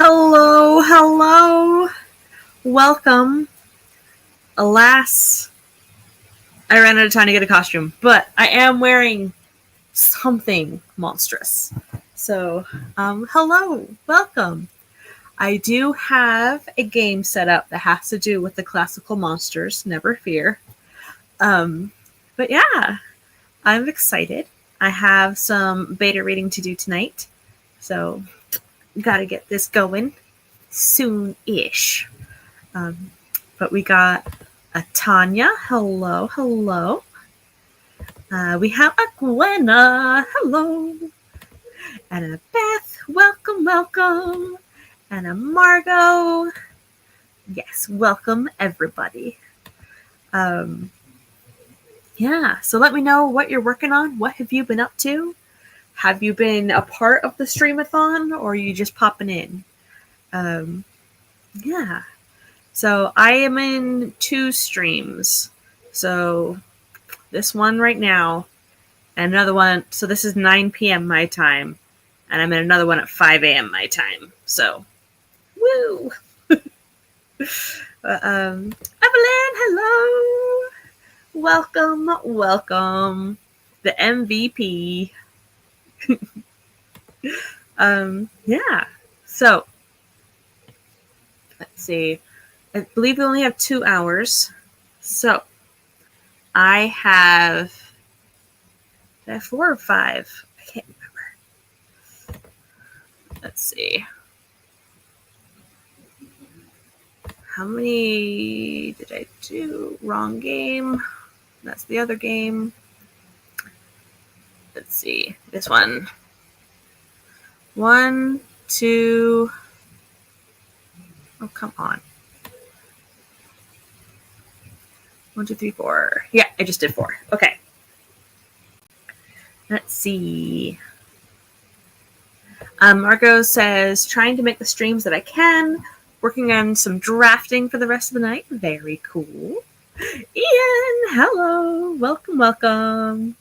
Hello, hello. Welcome. Alas, I ran out of time to get a costume, but I am wearing something monstrous. So, hello, welcome. I do have a game set up that has to do with the classical monsters, never fear. But yeah, I'm excited. I have some beta reading to do tonight, so gotta get this going soon-ish. But we got a Tanya. Hello, hello. We have a Gwenna. Hello. And a Beth. Welcome, welcome. And a Margot. Yes, welcome everybody. Yeah, so let me know what you're working on. What have you been up to? Have you been a part of the Stream-a-thon, or are you just popping in? Yeah. So I am in 2 streams. So this one right now, and another one. So this is 9 p.m. my time, and I'm in another one at 5 a.m. my time. So, woo! Evelyn, hello! Welcome, welcome. The MVP. Yeah. So, let's see. I believe we only have 2 hours. So, I have 4 or 5. I can't remember. Let's see. How many did I do? Wrong game. That's the other game. Let's see. This one. 1, 2. Oh, come on. 1, 2, 3, 4. Yeah, I just did 4. Okay. Let's see. Margot says, trying to make the streams that I can. Working on some drafting for the rest of the night. Very cool. Ian, hello. Welcome, welcome.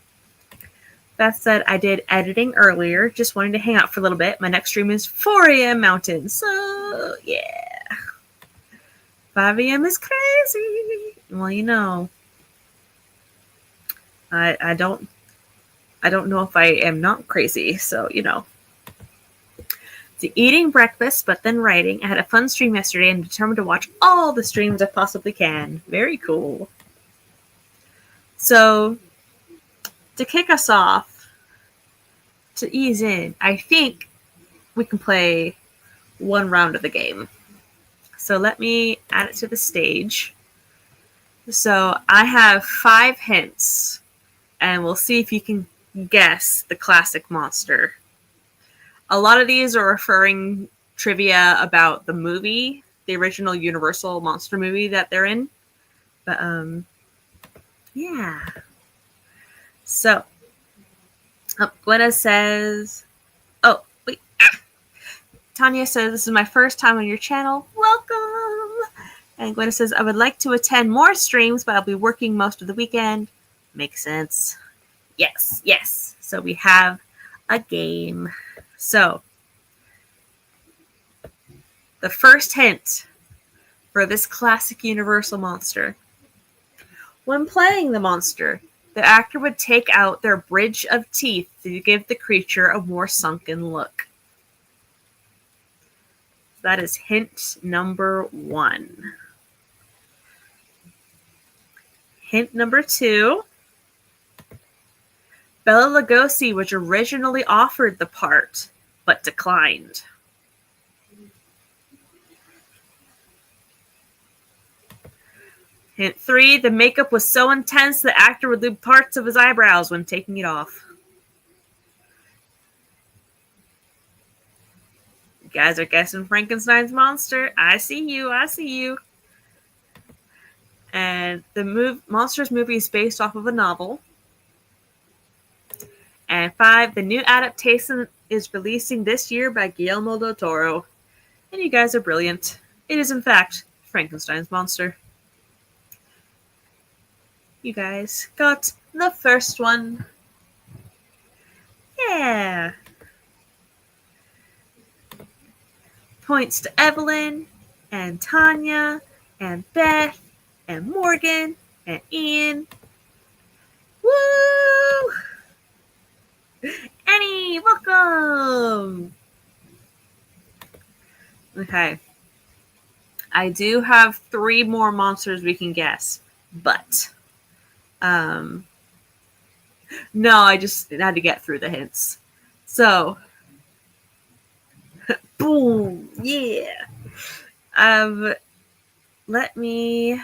Beth said, I did editing earlier. Just wanting to hang out for a little bit. My next stream is 4 a.m. Mountain. So, yeah. 5 a.m. is crazy. Well, you know. I don't know if I am not crazy. So, you know. So eating breakfast, but then writing. I had a fun stream yesterday and determined to watch all the streams I possibly can. Very cool. So, to kick us off, to ease in, I think we can play one round of the game. So let me add it to the stage. So I have 5 hints, and we'll see if you can guess the classic monster. A lot of these are referring trivia about the movie, the original Universal monster movie that they're in. But, yeah. So, Gwenna says, oh, wait. Tanya says, this is my first time on your channel. Welcome. And Gwenna says, I would like to attend more streams, but I'll be working most of the weekend. Makes sense. Yes, yes. So we have a game. So, the first hint for this classic Universal monster. When playing the monster, the actor would take out their bridge of teeth to give the creature a more sunken look. That is hint number 1. Hint number 2. Bela Lugosi was originally offered the part, but declined. Hint 3, the makeup was so intense the actor would lose parts of his eyebrows when taking it off. You guys are guessing Frankenstein's monster. I see you, I see you. And the Monsters movie is based off of a novel. And 5, the new adaptation is releasing this year by Guillermo del Toro. And you guys are brilliant. It is, in fact, Frankenstein's monster. You guys got the first one. Yeah. Points to Evelyn and Tanya and Beth and Morgan and Ian. Woo! Annie, welcome! Okay. I do have 3 more monsters we can guess, but no, I just had to get through the hints. So, boom, yeah. Let me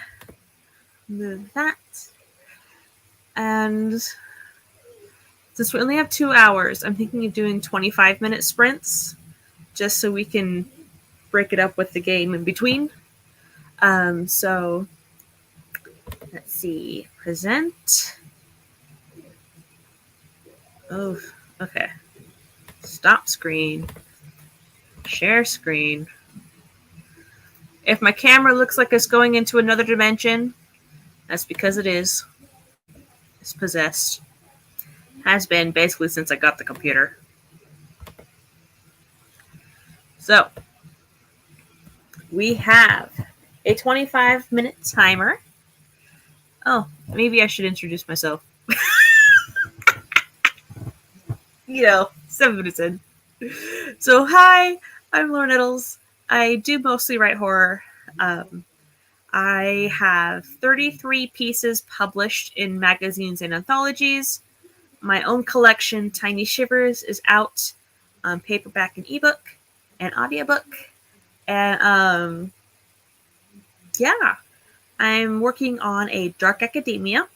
move that. And since we only have 2 hours, I'm thinking of doing 25-minute sprints just so we can break it up with the game in between. So let's see. Present. Oh, okay. Stop screen. Share screen. If my camera looks like it's going into another dimension, that's because it is. It's possessed. Has been basically since I got the computer. So, we have a 25-minute timer. Oh, maybe I should introduce myself. 7 minutes in. So, hi, I'm Lauren Nettles. I do mostly write horror. I have 33 pieces published in magazines and anthologies. My own collection, Tiny Shivers, is out on paperback and ebook and audiobook. And yeah, I'm working on a dark academia.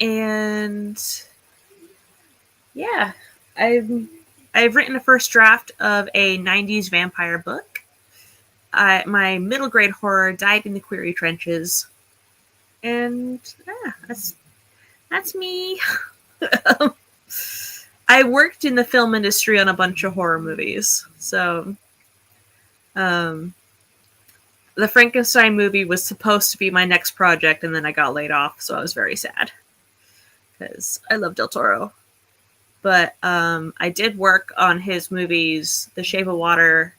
And yeah, I've written a first draft of a 90s vampire book. My middle grade horror died in the query trenches. And yeah, that's me. I worked in the film industry on a bunch of horror movies. So the Frankenstein movie was supposed to be my next project, and then I got laid off, so I was very sad because I love Del Toro. But I did work on his movies, The Shape of Water,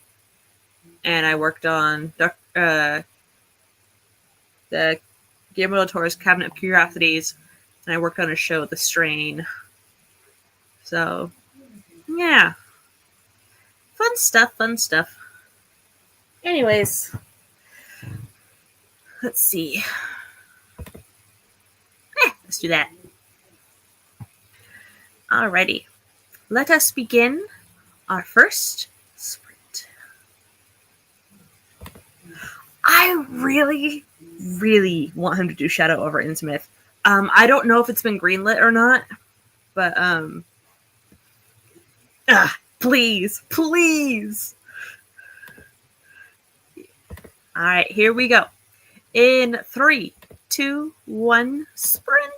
and I worked on the Guillermo del Toro's Cabinet of Curiosities, and I worked on a show, The Strain. So, yeah. Fun stuff. Anyways, let's see. Let's do that. Alrighty. Let us begin our first sprint. I really, really want him to do Shadow over Innsmouth. I don't know if it's been greenlit or not, but please. All right, here we go. In 3, 2, 1, sprint.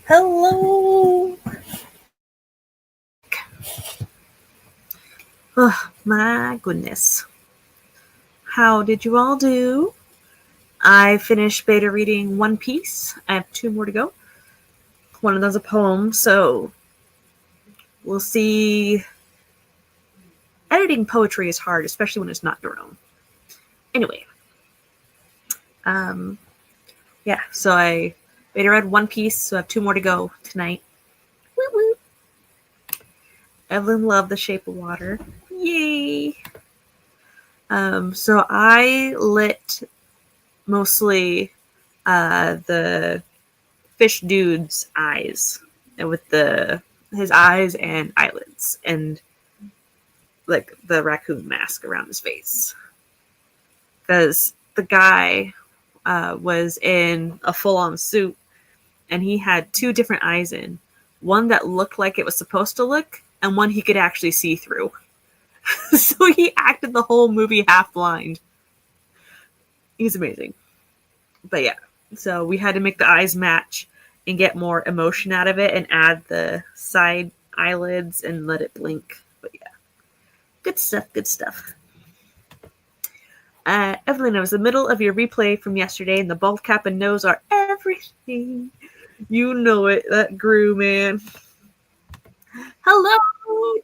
Hello. Oh, my goodness. How did you all do? I finished beta reading One Piece. I have 2 more to go. One of them's a poem, so we'll see. Editing poetry is hard, especially when it's not your own. Anyway. Yeah, so I beta read One Piece, so I have 2 more to go tonight. Woo woo. Evelyn loved The Shape of Water. Yay! So I lit mostly the fish dude's eyes, and with his eyes and eyelids, and like the raccoon mask around his face, because the guy was in a full-on suit, and he had 2 different eyes in, one that looked like it was supposed to look, and one he could actually see through. So he acted the whole movie half blind. He's amazing. But yeah, so we had to make the eyes match and get more emotion out of it and add the side eyelids and let it blink. But yeah, good stuff. Evelyn, it was the middle of your replay from yesterday, and the bald cap and nose are everything. You know it. That grew, man. Hello,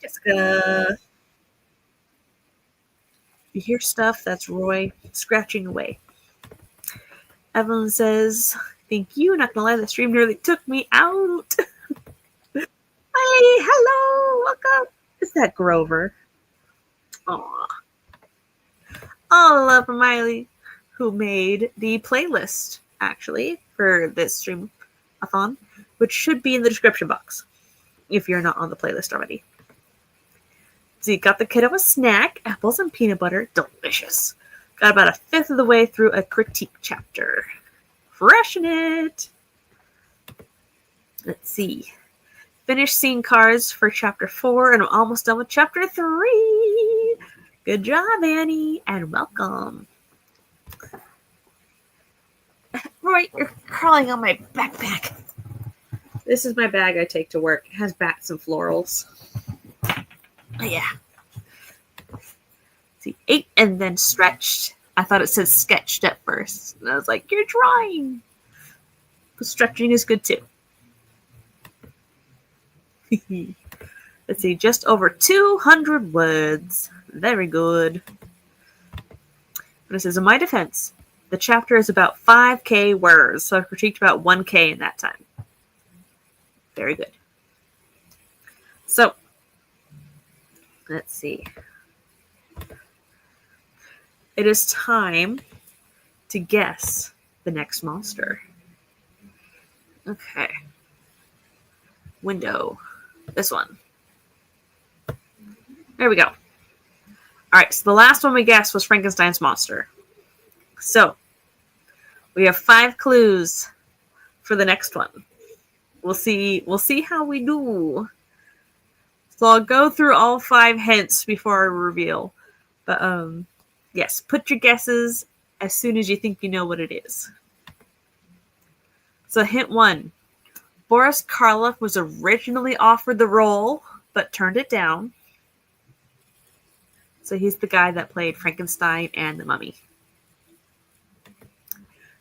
Jessica. You hear stuff? That's Roy scratching away. Evelyn says, thank you. Not gonna lie, the stream nearly took me out. Hey, hello, welcome. Is that Grover? Aw. All love from Miley, who made the playlist, actually, for this stream-a-thon, which should be in the description box, if you're not on the playlist already. So you got the kiddo a snack, apples and peanut butter, delicious. Got about 1/5 of the way through a critique chapter. Freshen it! Let's see. Finished seeing cards for chapter 4, and I'm almost done with chapter 3. Good job, Annie, and welcome. Roy, you're crawling on my backpack. This is my bag I take to work. It has bats and florals. Oh, yeah. See, 8 and then stretched. I thought it said sketched at first. And I was like, you're drawing. But stretching is good too. Let's see, just over 200 words. Very good. But it says, in my defense, the chapter is about 5K words, so I've critiqued about 1K in that time. Very good. So, let's see. It is time to guess the next monster. Okay. Window. This one. There we go. All right, so the last one we guessed was Frankenstein's monster. So, we have 5 clues for the next one. We'll see how we do. So I'll go through all 5 hints before I reveal. But yes, put your guesses as soon as you think you know what it is. So hint 1. Boris Karloff was originally offered the role, but turned it down. So he's the guy that played Frankenstein and the Mummy.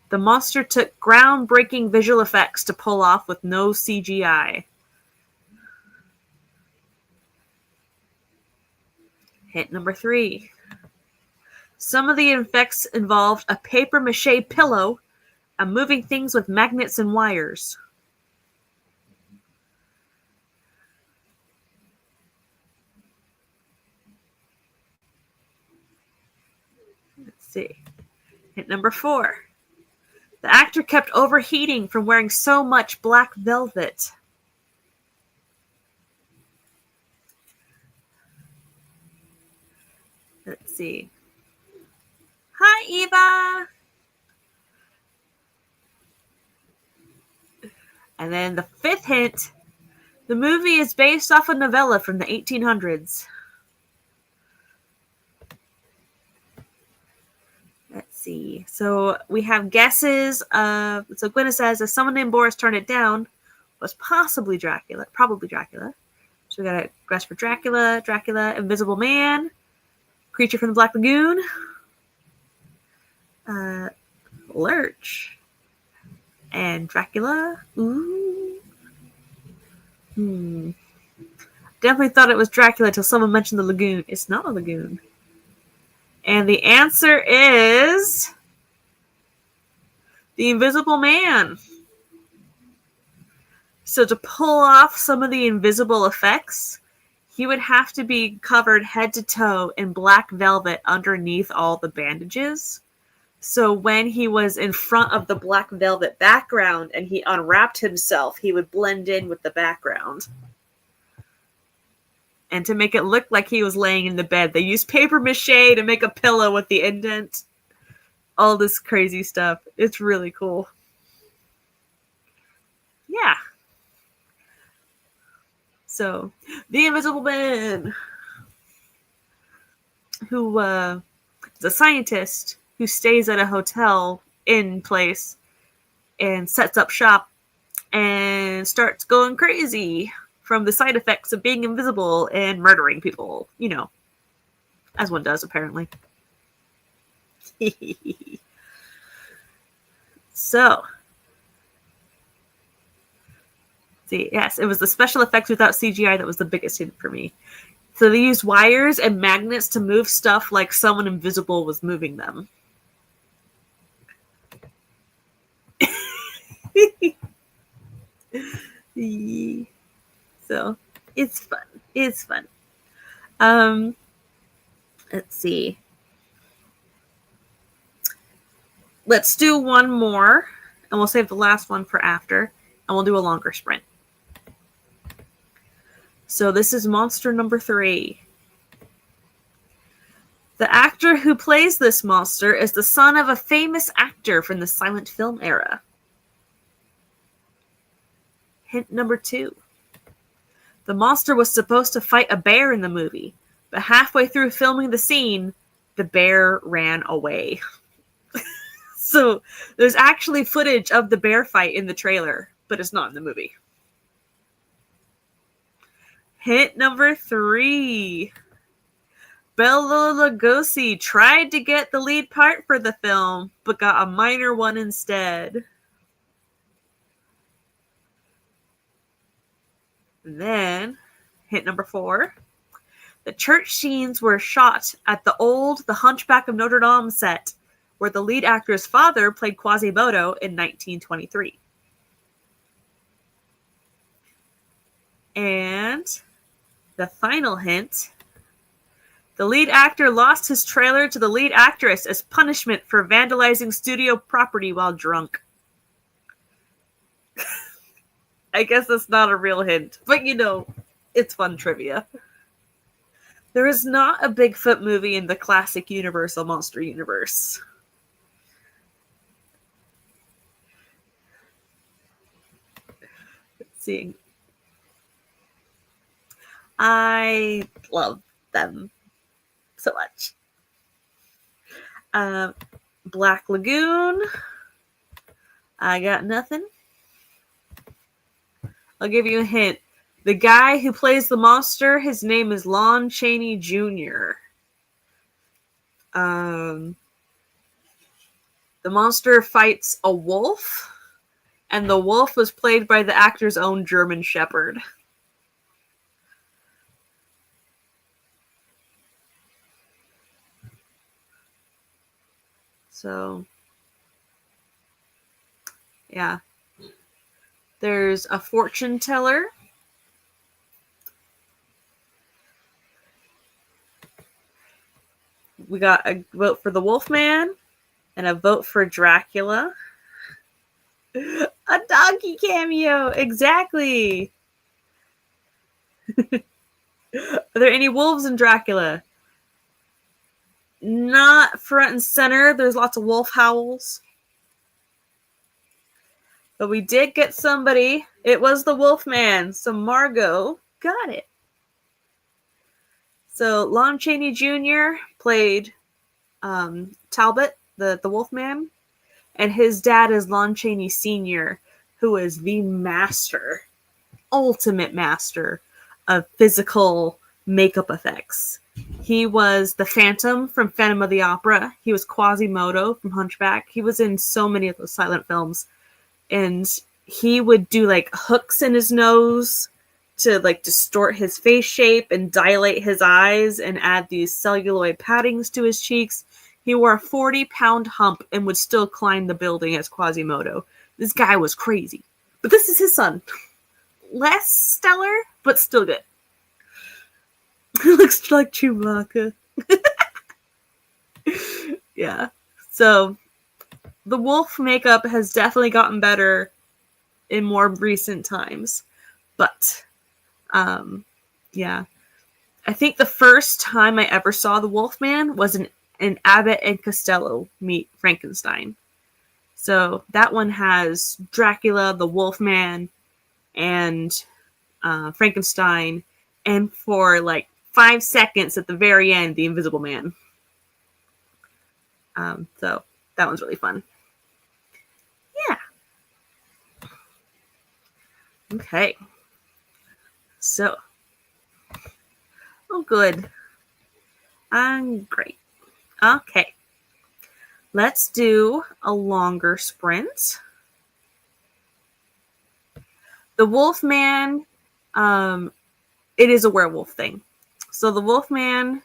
The monster took groundbreaking visual effects to pull off with no CGI. Hint number 3. Some of the effects involved a papier-mâché pillow and moving things with magnets and wires. Let's see. Hint number 4. The actor kept overheating from wearing so much black velvet. Let's see. Hi, Eva! And then the 5th hint. The movie is based off a novella from the 1800s. Let's see. So we have guesses. So Gwyneth says, if someone named Boris turned it down, was possibly Dracula, probably Dracula. So we got a guess for Dracula, Invisible Man, Creature from the Black Lagoon, Lurch, and Dracula. Ooh. Definitely thought it was Dracula until someone mentioned the lagoon. It's not a lagoon. And the answer is the Invisible Man. So to pull off some of the invisible effects, he would have to be covered head to toe in black velvet underneath all the bandages. So when he was in front of the black velvet background and he unwrapped himself, he would blend in with the background. And to make it look like he was laying in the bed, they used paper mache to make a pillow with the indent. All this crazy stuff. It's really cool. Yeah. So, the Invisible Man, who is a scientist who stays at a hotel inn place and sets up shop and starts going crazy from the side effects of being invisible and murdering people. You know, as one does, apparently. So, see, yes, it was the special effects without CGI that was the biggest hit for me. So they used wires and magnets to move stuff like someone invisible was moving them. So it's fun. It's fun. Let's see. Let's do one more, and we'll save the last one for after, and we'll do a longer sprint. So this is monster number 3. The actor who plays this monster is the son of a famous actor from the silent film era. Hint number 2. The monster was supposed to fight a bear in the movie, but halfway through filming the scene, the bear ran away. So there's actually footage of the bear fight in the trailer, but it's not in the movie. Hint number 3. Bela Lugosi tried to get the lead part for the film, but got a minor one instead. And then, hint number 4. The church scenes were shot at the Hunchback of Notre Dame set, where the lead actor's father played Quasimodo in 1923. And the final hint. The lead actor lost his trailer to the lead actress as punishment for vandalizing studio property while drunk. I guess that's not a real hint, but you know, it's fun trivia. There is not a Bigfoot movie in the classic Universal Monster universe. Let's see. I love them so much. Black Lagoon. I got nothing. I'll give you a hint. The guy who plays the monster, his name is Lon Chaney Jr. The monster fights a wolf, and the wolf was played by the actor's own German Shepherd. So, yeah. There's a fortune teller. We got a vote for the Wolfman and a vote for Dracula. A donkey cameo! Exactly! Are there any wolves in Dracula? Not front and center. There's lots of wolf howls. But we did get somebody. It was the Wolfman. So Margot got it. So Lon Chaney Jr. played Talbot, the Wolfman. And his dad is Lon Chaney Sr., who is the master ultimate master of physical makeup effects. He was the Phantom from Phantom of the Opera. He was Quasimodo from Hunchback. He was in so many of those silent films. And he would do like hooks in his nose to like distort his face shape and dilate his eyes and add these celluloid paddings to his cheeks. He wore a 40-pound hump and would still climb the building as Quasimodo. This guy was crazy. But this is his son. Less stellar, but still good. He looks like Chewbacca. Yeah. So, the wolf makeup has definitely gotten better in more recent times. But, yeah. I think the first time I ever saw the Wolfman was in Abbott and Costello Meet Frankenstein. So that one has Dracula, the Wolfman, and Frankenstein, and for like 5 seconds at the very end, the Invisible Man. So that one's really fun. Yeah. Okay. So. Oh, good. I'm great. Okay. Let's do a longer sprint. The Wolfman, it is a werewolf thing. So the Wolfman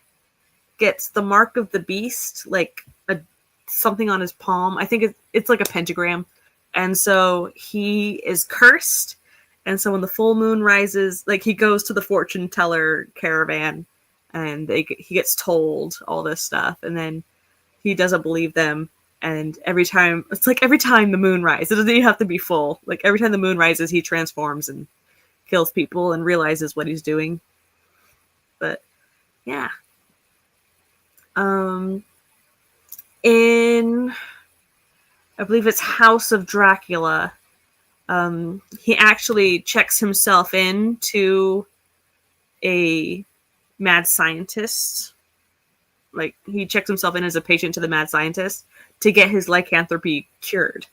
gets the mark of the beast, like something on his palm. I think it's like a pentagram. And so he is cursed. And so when the full moon rises, like he goes to the fortune teller caravan and he gets told all this stuff. And then he doesn't believe them. And every time the moon rises, it doesn't even have to be full. Like every time the moon rises, he transforms and kills people and realizes what he's doing. But yeah. In, I believe it's House of Dracula, he actually checks himself into a mad scientist. Like, he checks himself in as a patient to the mad scientist to get his lycanthropy cured.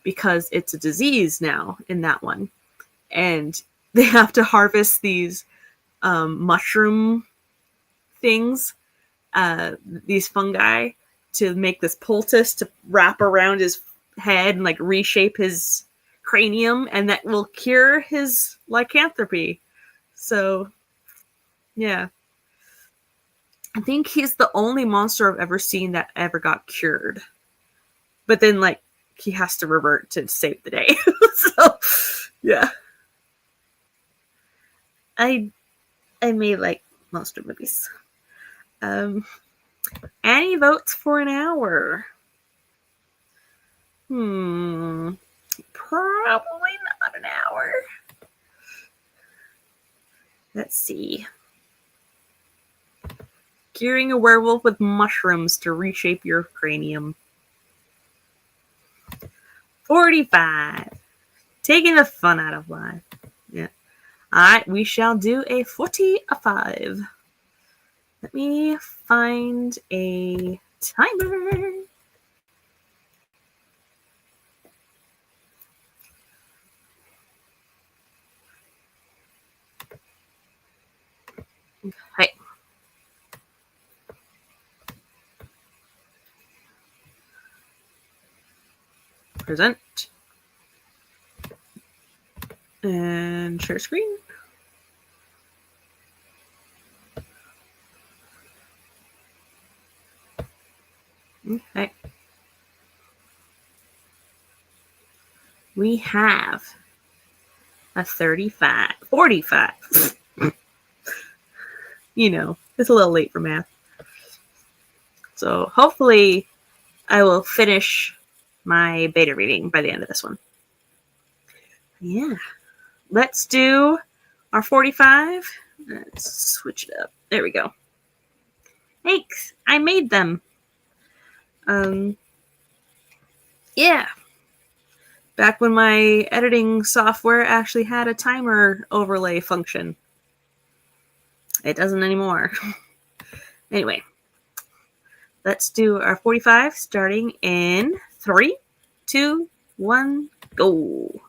Because it's a disease now in that one. And they have to harvest these mushroom things, these fungi, to make this poultice to wrap around his head and like reshape his cranium, and that will cure his lycanthropy. So, yeah. I think he's the only monster I've ever seen that ever got cured. But then, like, he has to revert to save the day. So, yeah. I may like monster movies. Any votes for an hour? Probably not an hour. Let's see. Curing a werewolf with mushrooms to reshape your cranium. 45. Taking the fun out of life. Yeah. Alright, we shall do a 45. Let me find a timer. Okay. Present. And share screen. Okay. We have a 35. 45. You know, it's a little late for math. So hopefully I will finish my beta reading by the end of this one. Yeah. Let's do our 45. Let's switch it up. There we go. Thanks. I made them. Yeah. Back when my editing software actually had a timer overlay function. It doesn't anymore. Anyway. Let's do our 45 starting in 3, 2, 1, go.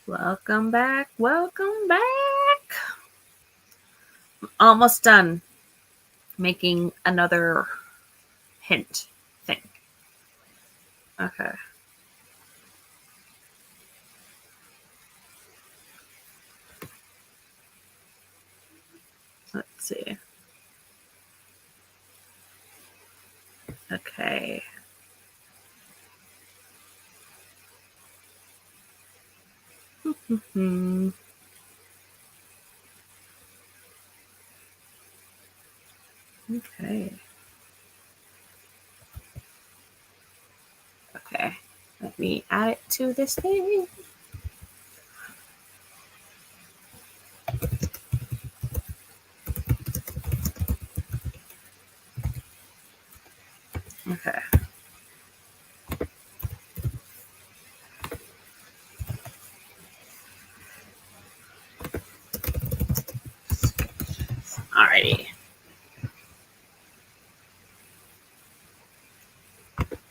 Welcome back. Welcome back. Almost done making another hint thing. Okay. Let's see. Okay. Okay. Okay. Let me add it to this thing. Okay. Alrighty.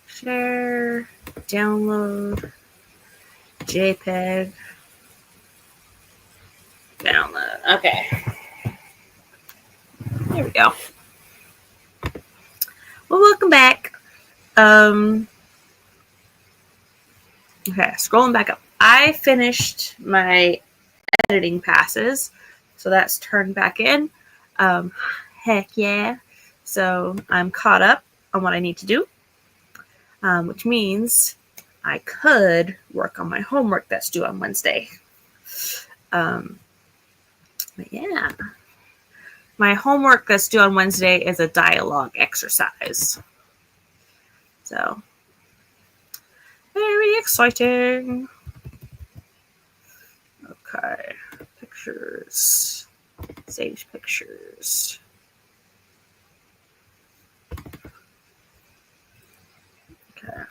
Share, download, JPEG, download. Okay. There we go. Well, welcome back. Okay, scrolling back up. I finished my editing passes, so that's turned back in. Heck yeah. So I'm caught up on what I need to do, which means I could work on my homework that's due on Wednesday. But yeah. My homework that's due on Wednesday is a dialogue exercise. So, very exciting. Okay, pictures. Save pictures. Okay.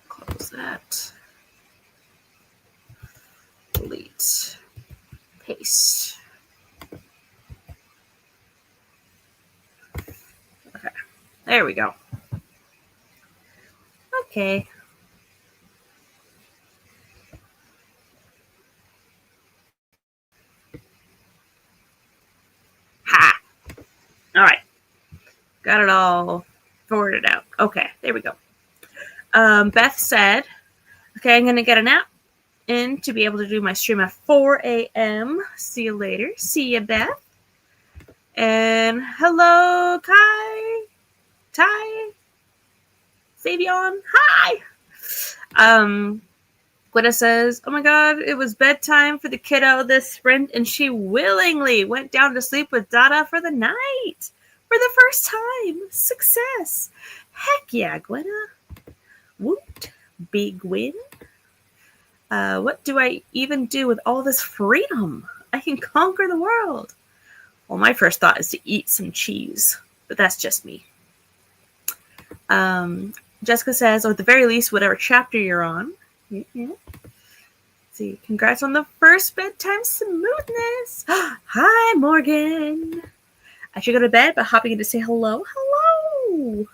Close that. Delete. Paste. Okay, there we go. Okay. Ha! All right. Got it all forwarded out. Okay, there we go. Beth said, okay, I'm going to get a nap in to be able to do my stream at 4 a.m. See you later. See you, Beth. And hello, Ty, Savion. Hi. Gwyneth says, oh my God, it was bedtime for the kiddo this sprint, and she willingly went down to sleep with Dada for the night. For the first time. Success. Heck yeah, Gwyneth. Woot. Big win. What do I even do with all this freedom? I can conquer the world. Well, my first thought is to eat some cheese, but that's just me. Jessica says, or at the very least, whatever chapter you're on. Mm-hmm. See, congrats on the first bedtime smoothness. Hi, Morgan. I should go to bed, but hopping in to say hello. Hello.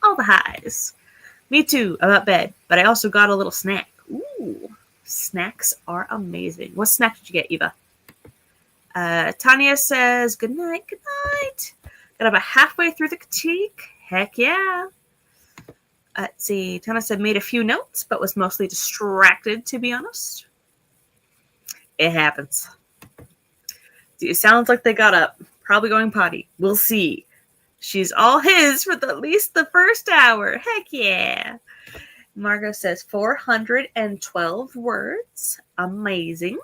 All the highs. Me too, about bed, but I also got a little snack. Ooh, snacks are amazing. What snack did you get, Eva? Tanya says, good night, good night. Got about halfway through the critique. Heck yeah. Let's see. Tanya said, made a few notes, but was mostly distracted, to be honest. It happens. It sounds like they got up. Probably going potty. We'll see. She's all his for at least the first hour. Heck yeah. Margot says 412 words. Amazing.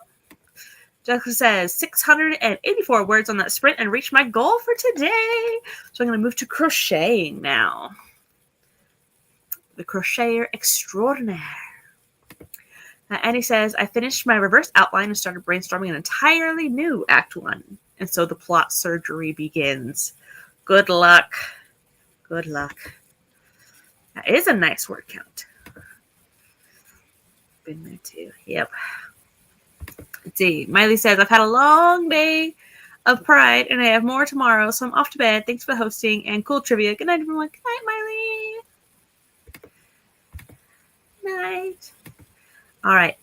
Jessica says 684 words on that sprint and reached my goal for today. So I'm going to move to crocheting now. The crocheter extraordinaire. Annie says, I finished my reverse outline and started brainstorming an entirely new Act 1. And so the plot surgery begins. Good luck. Good luck. That is a nice word count. Been there too. Yep. Let's see. Miley says, I've had a long day of Pride and I have more tomorrow, so I'm off to bed. Thanks for hosting and cool trivia. Good night, everyone. Good night, Miley. night. All right.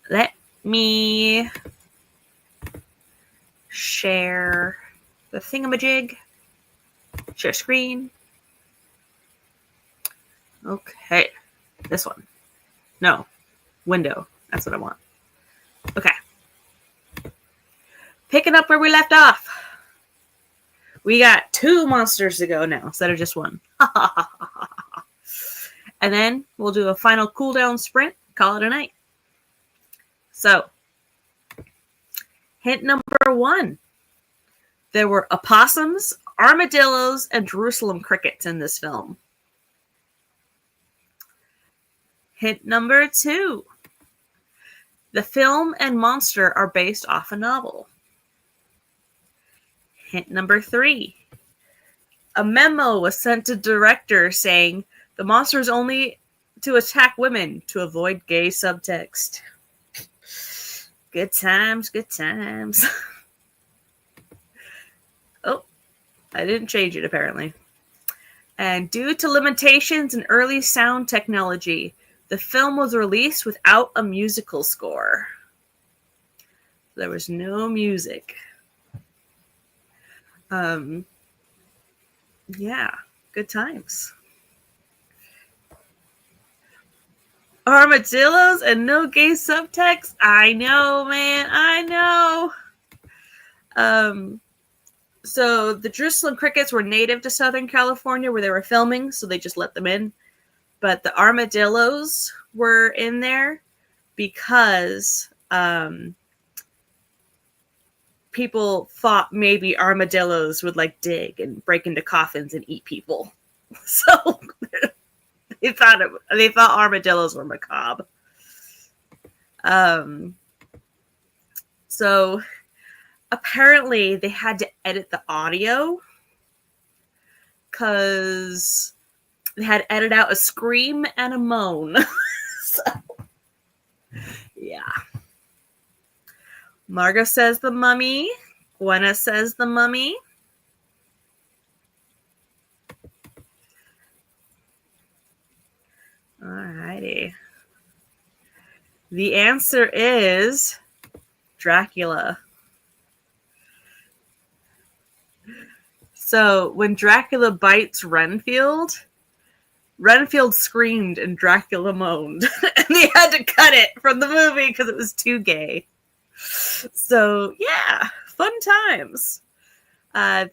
Let me share the thingamajig. Share screen. Okay. This one. No. Window. That's what I want. Okay. Picking up where we left off. We got 2 monsters to go now instead of just 1. And then we'll do a final cooldown sprint. Call it a night. So, hint number 1. There were opossums, armadillos, and Jerusalem crickets in this film. Hint number 2. The film and monster are based off a novel. Hint number 3. A memo was sent to director saying the monster is only to attack women to avoid gay subtext. Good times, good times. Oh, I didn't change it apparently. And due to limitations in early sound technology, the film was released without a musical score. There was no music. Yeah, good times. Armadillos and no gay subtext? I know, man, I know. So the Jerusalem crickets were native to Southern California where they were filming, so they just let them in. But the armadillos were in there because people thought maybe armadillos would like dig and break into coffins and eat people. So they thought armadillos were macabre. So apparently they had to edit the audio because they had to edit out a scream and a moan. So, yeah. Margot says the mummy. Gwenna says the mummy. Alrighty. The answer is Dracula. So when Dracula bites Renfield screamed and Dracula moaned. And they had to cut it from the movie because it was too gay. So, yeah, fun times.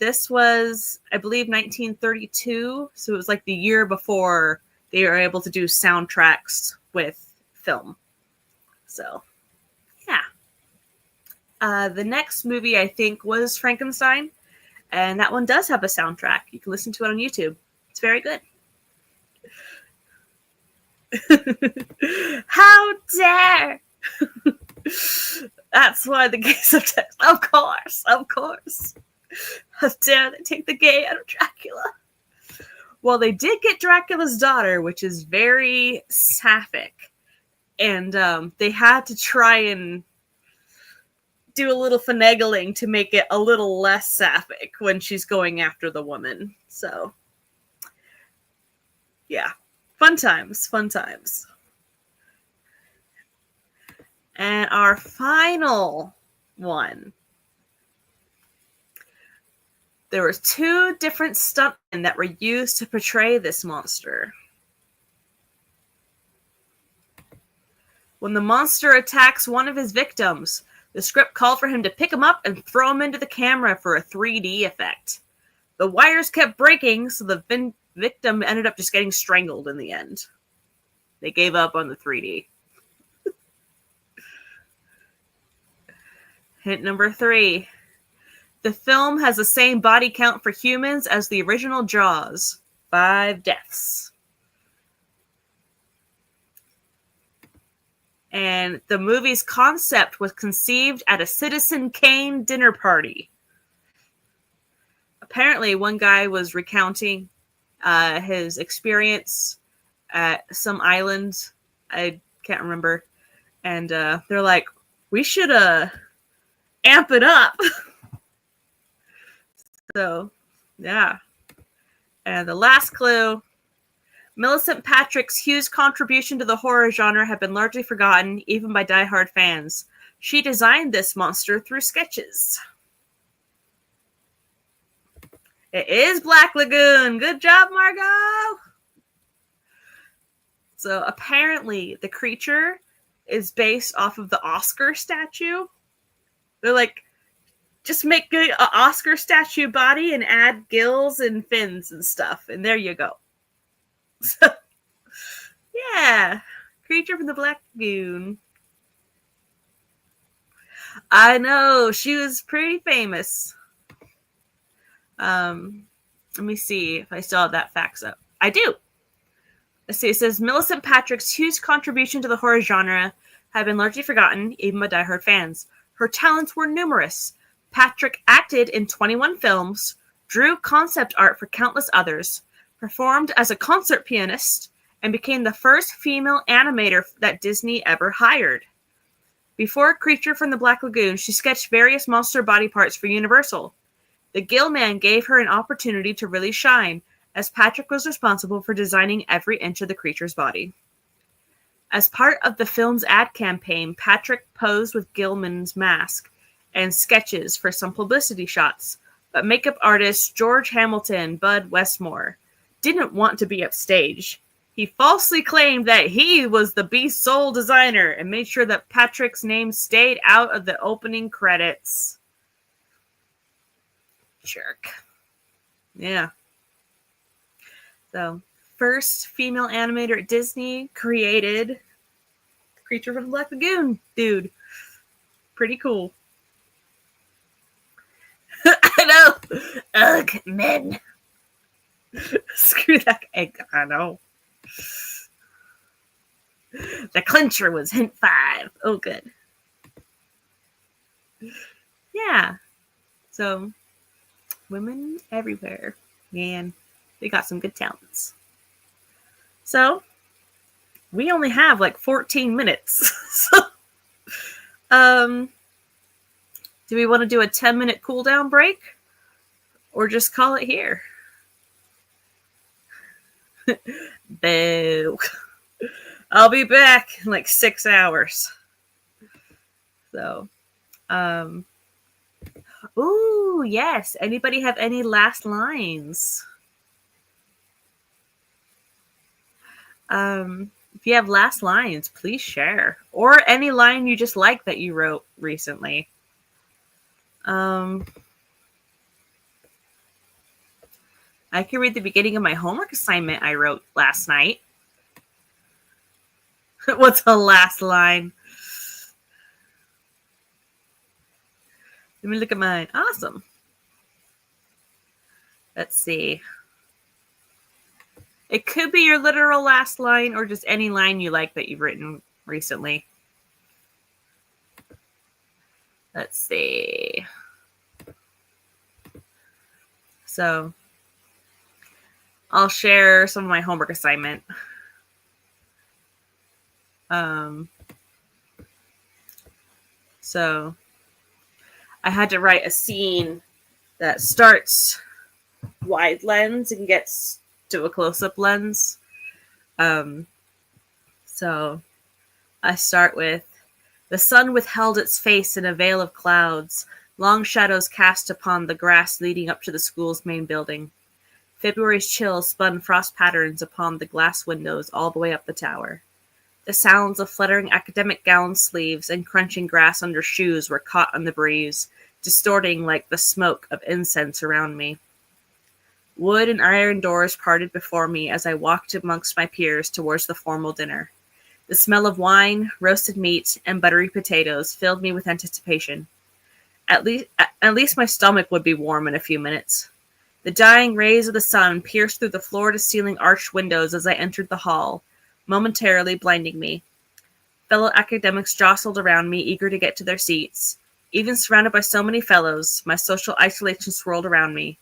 This was, I believe, 1932. So it was like the year before they were able to do soundtracks with film. So, yeah. The next movie, I think, was Frankenstein. And that one does have a soundtrack. You can listen to it on YouTube. It's very good. How dare! That's why the gay subtext. Of course. How dare they take the gay out of Dracula? Well, they did get Dracula's daughter, which is very sapphic. And they had to try and do a little finagling to make it a little less sapphic when she's going after the woman. So, yeah. Fun times. And our final one. There were 2 different stuntmen that were used to portray this monster. When the monster attacks one of his victims, the script called for him to pick him up and throw him into the camera for a 3D effect. The wires kept breaking, so the victim ended up just getting strangled in the end. They gave up on the 3D. Hint number 3. The film has the same body count for humans as the original Jaws. 5 deaths. And the movie's concept was conceived at a Citizen Kane dinner party. Apparently, one guy was recounting his experience at some island. I can't remember. And they're like, we should amp it up. So, yeah. And the last clue, Millicent Patrick's huge contribution to the horror genre had been largely forgotten, even by die-hard fans. She designed this monster through sketches. It is Black Lagoon. Good job, Margot! So apparently the creature is based off of the Oscar statue. They're like, just make an Oscar statue body and add gills and fins and stuff. And there you go. So, yeah. Creature from the Black Lagoon. I know. She was pretty famous. Let me see if I still have that facts up. I do. Let's see. It says, Millicent Patrick's huge contribution to the horror genre had been largely forgotten, even by diehard fans. Her talents were numerous. Patrick acted in 21 films, drew concept art for countless others, performed as a concert pianist, and became the first female animator that Disney ever hired. Before Creature from the Black Lagoon, she sketched various monster body parts for Universal. The Gill Man gave her an opportunity to really shine, as Patrick was responsible for designing every inch of the creature's body. As part of the film's ad campaign, Patrick posed with Gillman's mask and sketches for some publicity shots, but makeup artist George Hamilton Bud Westmore didn't want to be upstage. He falsely claimed that he was the Beast's sole designer and made sure that Patrick's name stayed out of the opening credits. Jerk. Yeah. So, first female animator at Disney created Creature from the Black Lagoon. Dude. Pretty cool. I know. Ugh, men. Screw that. I know. The clincher was hint 5. Oh, good. Yeah. So, women everywhere. Man, they got some good talents. So, we only have like 14 minutes. So, do we want to do a 10-minute cooldown break? Or just call it here? Boo. I'll be back in like 6 hours. So, ooh, yes. Anybody have any last lines? If you have last lines, please share. Or any line you just like that you wrote recently. I can read the beginning of my homework assignment I wrote last night. What's the last line? Let me look at mine. Awesome. Let's see. It could be your literal last line or just any line you like that you've written recently. Let's see. So, I'll share some of my homework assignment. So, I had to write a scene that starts wide lens and gets to a close-up lens. So, I start with, the sun withheld its face in a veil of clouds, long shadows cast upon the grass leading up to the school's main building. February's chill spun frost patterns upon the glass windows all the way up the tower. The sounds of fluttering academic gown sleeves and crunching grass under shoes were caught on the breeze, distorting like the smoke of incense around me. Wood and iron doors parted before me as I walked amongst my peers towards the formal dinner. The smell of wine, roasted meat, and buttery potatoes filled me with anticipation. At least my stomach would be warm in a few minutes. The dying rays of the sun pierced through the floor-to-ceiling arched windows as I entered the hall, momentarily blinding me. Fellow academics jostled around me, eager to get to their seats. Even surrounded by so many fellows, my social isolation swirled around me.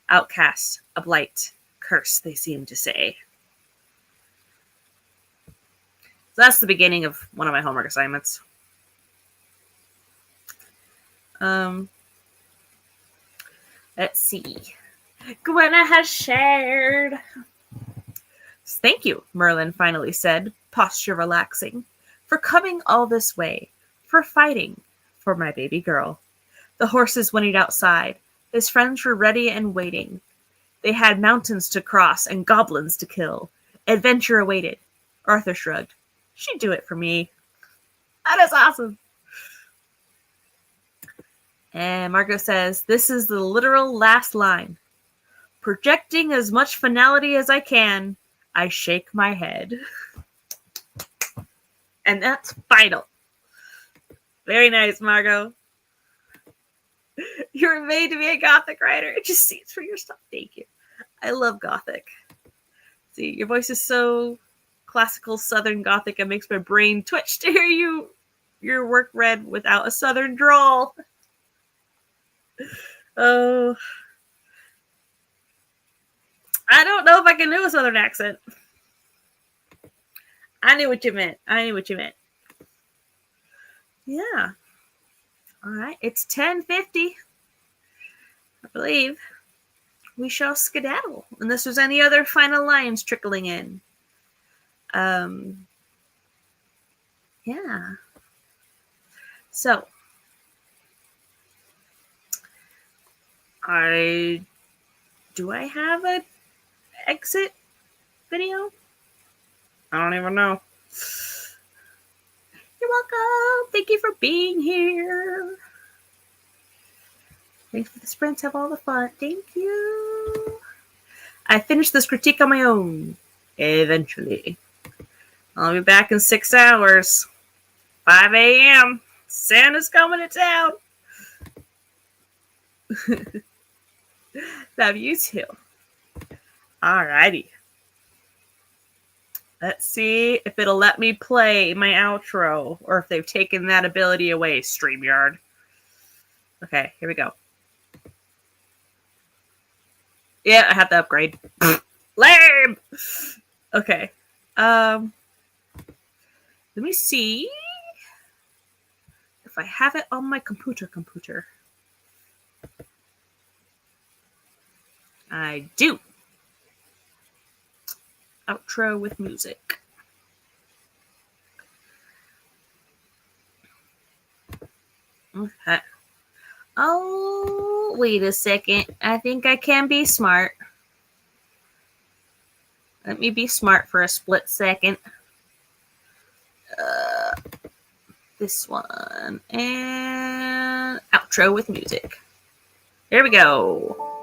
Outcast, a blight, curse, they seemed to say. So that's the beginning of one of my homework assignments. Let's see. Gwenna has shared. Thank you, Merlin finally said, posture relaxing, for coming all this way, for fighting for my baby girl. The horses whinnied outside. His friends were ready and waiting. They had mountains to cross and goblins to kill. Adventure awaited. Arthur shrugged. She'd do it for me. That is awesome. And Margot says, this is the literal last line. Projecting as much finality as I can, I shake my head. And that's final. Very nice, Margot. You were made to be a Gothic writer. It just seems for your stuff. Thank you. I love Gothic. See, your voice is so classical Southern Gothic, it makes my brain twitch to hear your work read without a Southern drawl. Oh. I don't know if I can do a Southern accent. I knew what you meant. Yeah. All right. It's 10:50. I believe we shall skedaddle. Unless there's any other final lines trickling in. Yeah. So. Do I have an exit video? I don't even know. You're welcome. Thank you for being here. Thanks for the sprints. Have all the fun. Thank you. I finished this critique on my own. Eventually. I'll be back in 6 hours. 5 a.m. Santa's coming to town. Love you too. Alrighty. Let's see if it'll let me play my outro or if they've taken that ability away, StreamYard. Okay, here we go. Yeah, I have to upgrade. Lame! Okay. Let me see if I have it on my computer. I do. Outro with music. Okay. Oh, wait a second. I think I can be smart. Let me be smart for a split second. This one. And outro with music. Here we go.